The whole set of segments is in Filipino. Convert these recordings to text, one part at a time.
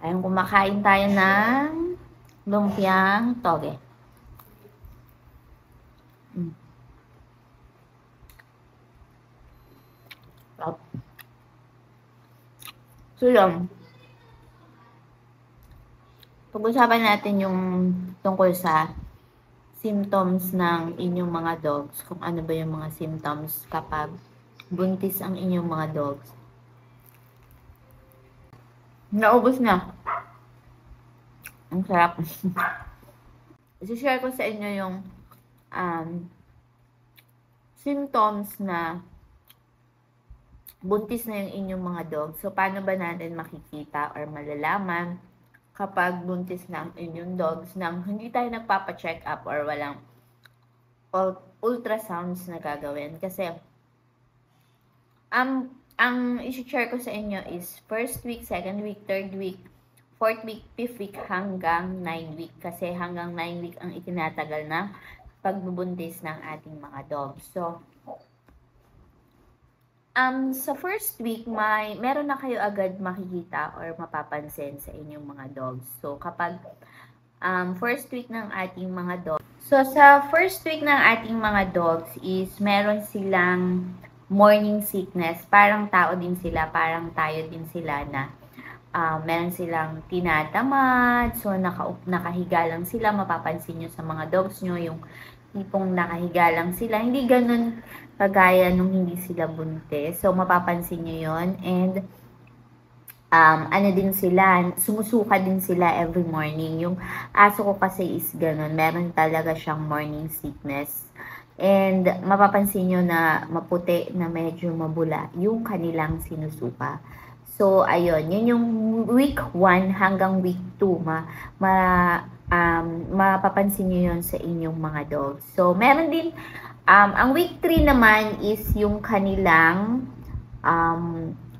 Ayun, kumakain tayo ng lumpiang toge. So, yun. Pag-usapan natin yung tungkol sa symptoms ng inyong mga dogs. Kung ano ba yung mga symptoms kapag buntis ang inyong mga dogs. Naubos na. Ang sarap. I-share ko sa inyo yung symptoms na buntis na yung inyong mga dogs. So, paano ba natin makikita or malalaman kapag buntis na ang inyong dogs nang hindi tayo nagpapa-check up or walang ultrasounds na gagawin? Kasi, ang i-share ko sa inyo is first week, second week, third week, fourth week, fifth week, hanggang 9 week. Kasi hanggang 9 week ang itinatagal na pagbubuntis ng ating mga dogs. So, sa first week, meron na kayo agad makikita or mapapansin sa inyong mga dogs. So, kapag first week ng ating mga dogs, so sa first week ng ating mga dogs is meron silang morning sickness. Parang tao din sila, parang tayo din sila na meron silang tinatamad, so nakahiga lang sila, mapapansin nyo sa mga dogs nyo, yung tipong nakahiga lang sila, hindi ganun kagaya nung hindi sila buntis, so mapapansin nyo yon. And ano din sila, sumusuka din sila every morning. Yung aso ko kasi is ganun, meron talaga siyang morning sickness. And mapapansin nyo na maputi na medyo mabula yung kanilang sinusuka. So, ayun, yun yung week 1 hanggang week 2, mapapansin nyo yun sa inyong mga dogs. So, meron din, ang week 3 naman is yung kanilang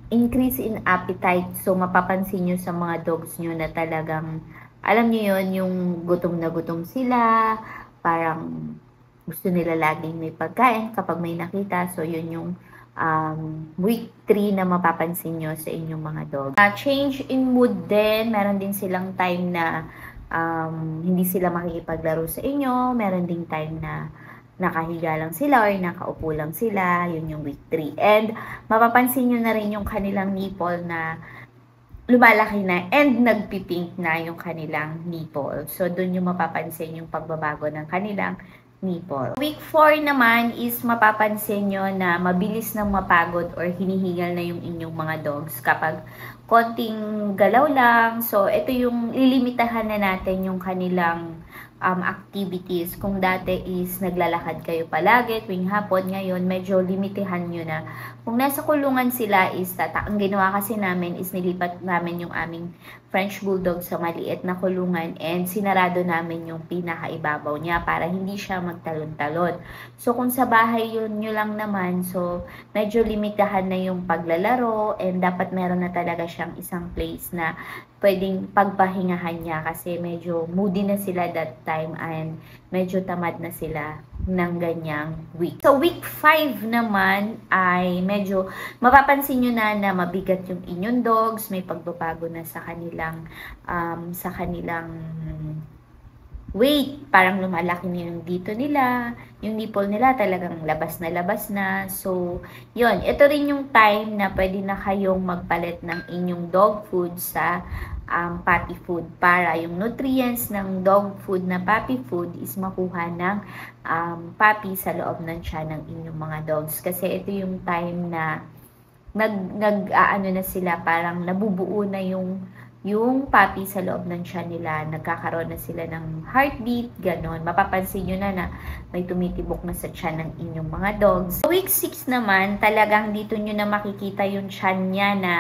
increase in appetite. So, mapapansin nyo sa mga dogs nyo na talagang, alam nyo yun, yung gutom na gutom sila, parang gusto nila laging may pagkain kapag may nakita. So, yun yung week 3 na mapapansin nyo sa inyong mga dog. Change in mood din. Meron din silang time na hindi sila makikipaglaro sa inyo. Meron din time na nakahiga lang sila or nakaupo lang sila. Yun yung week 3. And mapapansin nyo na rin yung kanilang nipple na lumalaki na and nagpipink na yung kanilang nipple. So, dun yung mapapansin yung pagbabago ng kanilang nipple. Week 4 naman is mapapansin nyo na mabilis nang mapagod or hinihingal na yung inyong mga dogs kapag konting galaw lang. So, ito yung lilimitahan na natin yung kanilang activities. Kung dati is naglalakad kayo palagi tuwing hapon, ngayon medyo limitahan nyo na. Kung nasa kulungan sila is ang ginawa kasi namin is nilipat namin yung aming French Bulldog sa maliit na kulungan and sinarado namin yung pinakaibabaw niya para hindi siya magtalon-talon. So, kung sa bahay yun nyo lang naman, so medyo limitahan na yung paglalaro and dapat meron na talaga siyang isang place na pwedeng pagpahingahan niya kasi medyo moody na sila that time and medyo tamad na sila ng ganyang week. So, week 5 naman ay medyo mapapansin nyo na mabigat yung inyong dogs, may pagbabago na sa kanilang weight, parang lumalaki na yung dito nila, yung nipple nila talagang labas na. So, yun, ito rin yung time na pwede na kayong magpalit ng inyong dog food sa puppy food para yung nutrients ng dog food na puppy food is makuha ng puppy sa loob ng tiyan ng inyong mga dogs. Kasi ito yung time na nag-aano na sila, parang nabubuo na yung puppy sa loob ng tiyan nila, nagkakaroon na sila ng heartbeat, ganon. Mapapansin nyo na may tumitibok na sa tiyan ng inyong mga dogs. Sa week 6 naman, talagang dito nyo na makikita yung tiyan niya na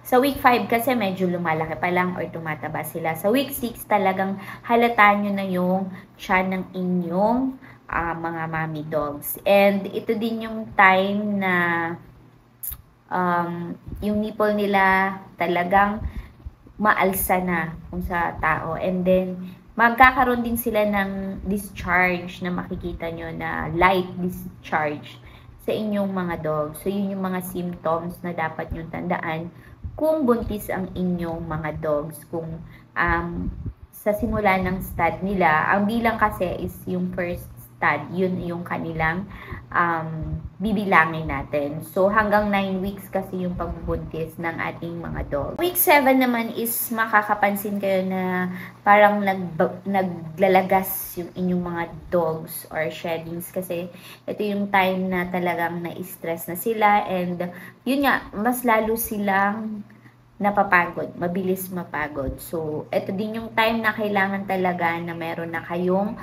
sa week 5 kasi medyo lumalaki pa lang or tumataba sila. Sa week 6 talagang halata nyo na yung tiyan ng inyong mga mommy dogs. And ito din yung time na yung nipple nila talagang maalsa na kung sa tao. And then, magkakaroon din sila ng discharge na makikita nyo na light discharge sa inyong mga dogs. So, yun yung mga symptoms na dapat nyo tandaan kung buntis ang inyong mga dogs. Kung sa simula ng stud nila, ang bilang kasi is yung first stud, yun yung kanilang bibilangin natin. So, hanggang 9 weeks kasi yung pagbubuntis ng ating mga dog. Week 7 naman is makakapansin kayo na parang naglalagas yung inyong mga dogs or sheddings kasi ito yung time na talagang na-stress na sila and yun nga, mas lalo silang napapagod, mabilis mapagod. So, ito din yung time na kailangan talaga na meron na kayong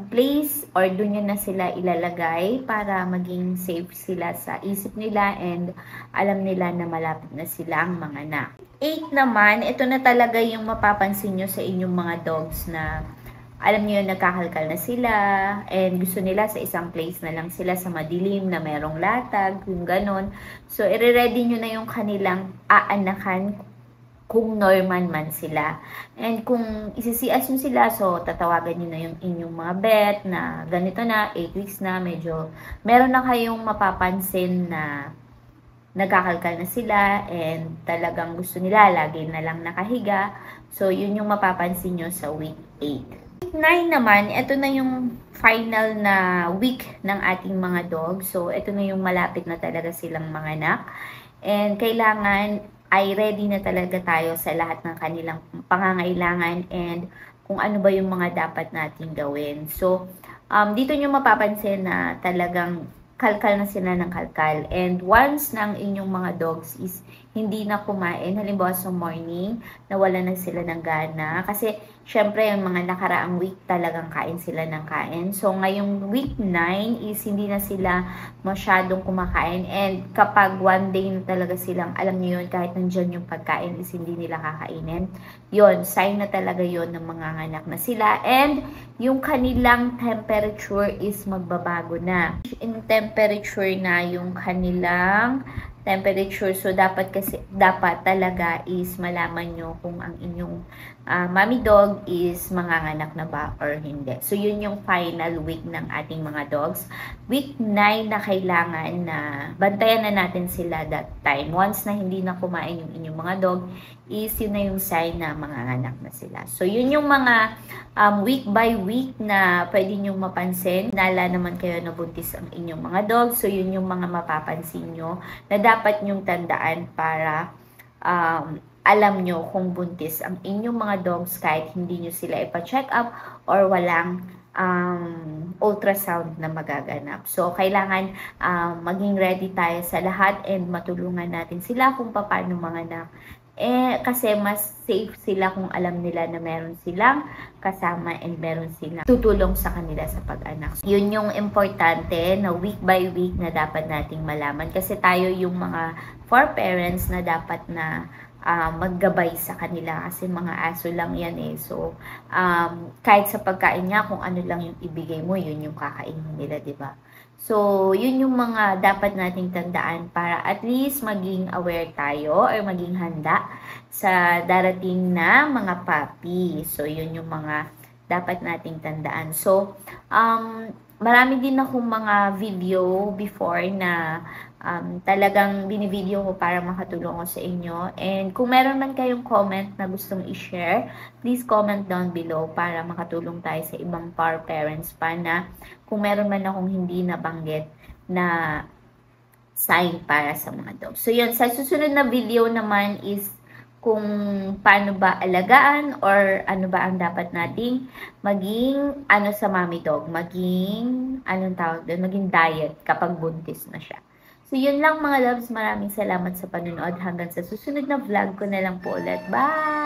place or doon nyo na sila ilalagay para maging safe sila sa isip nila and alam nila na malapit na sila ang mga anak. 8 naman, ito na talaga yung mapapansin nyo sa inyong mga dogs na alam niyo yun, nagkakalkal na sila and gusto nila sa isang place na lang sila sa madilim na merong latag, yung ganon. So, i-ready nyo na yung kanilang aanakan kung normal man sila. And kung isisias nyo sila, so tatawagan nyo na yung inyong mga vet na ganito na, 8 weeks na, medyo meron na kayong mapapansin na nagkakalkal na sila and talagang gusto nila lagi na lang nakahiga. So, yun yung mapapansin nyo sa week 8. 9 naman, ito na yung final na week ng ating mga dog. So, ito na yung malapit na talaga silang mga anak. And kailangan ay ready na talaga tayo sa lahat ng kanilang pangangailangan and kung ano ba yung mga dapat natin gawin. So, dito nyo mapapansin na talagang kalkal na sila ng kalkal. And once ng inyong mga dogs is hindi na kumain, halimbawa sa morning, nawala na sila ng gana. Kasi, syempre, yung mga nakaraang week talagang kain sila ng kain. So, ngayong week 9 is hindi na sila masyadong kumakain. And kapag one day na talaga silang, alam niyo yun, kahit nandyan yung pagkain is hindi nila kakainin. Yun, sign na talaga yun ng mga anak na sila. And yung kanilang temperature is magbabago na. In temperature na yung kanilang temperature. So, dapat talaga is malaman nyo kung ang inyong mommy dog is manganganak na ba or hindi. So, yun yung final week ng ating mga dogs. Week 9 na kailangan na bantayan na natin sila that time. Once na hindi na kumain yung inyong mga dog, is yun na yung sign na manganganak na sila. So, yun yung mga week by week na pwede nyong mapansin. Nala naman kayo na buntis ang inyong mga dog. So, yun yung mga mapapansin nyo na dapat nyong tandaan para alam nyo kung buntis ang inyong mga dogs kahit hindi nyo sila ipa-check up or walang ultrasound na magaganap. So, kailangan maging ready tayo sa lahat and matulungan natin sila kung paano manganak. Kasi mas safe sila kung alam nila na meron silang kasama and meron silang tutulong sa kanila sa pag-anak. Yun yung importante na week by week na dapat nating malaman. Kasi tayo yung mga parents na dapat na maggabay sa kanila kasi mga aso lang yan eh. So, kahit sa pagkain niya, kung ano lang yung ibigay mo, yun yung kakainin nila, diba? So, yun yung mga dapat nating tandaan para at least maging aware tayo or maging handa sa darating na mga puppy. So, yun yung mga dapat nating tandaan. So, marami din akong mga video before na talagang binivideo ko para makatulong ko sa inyo. And kung meron man kayong comment na gustong i-share, please comment down below para makatulong tayo sa ibang parents pa na kung meron man akong hindi nabanggit na sign para sa mga dogs. So yun, sa susunod na video naman is kung paano ba alagaan or ano ba ang dapat nating maging sa mommy dog, maging maging diet kapag buntis na siya. So, yun lang mga loves. Maraming salamat sa panonood. Hanggang sa susunod na vlog ko na lang po ulit. Bye!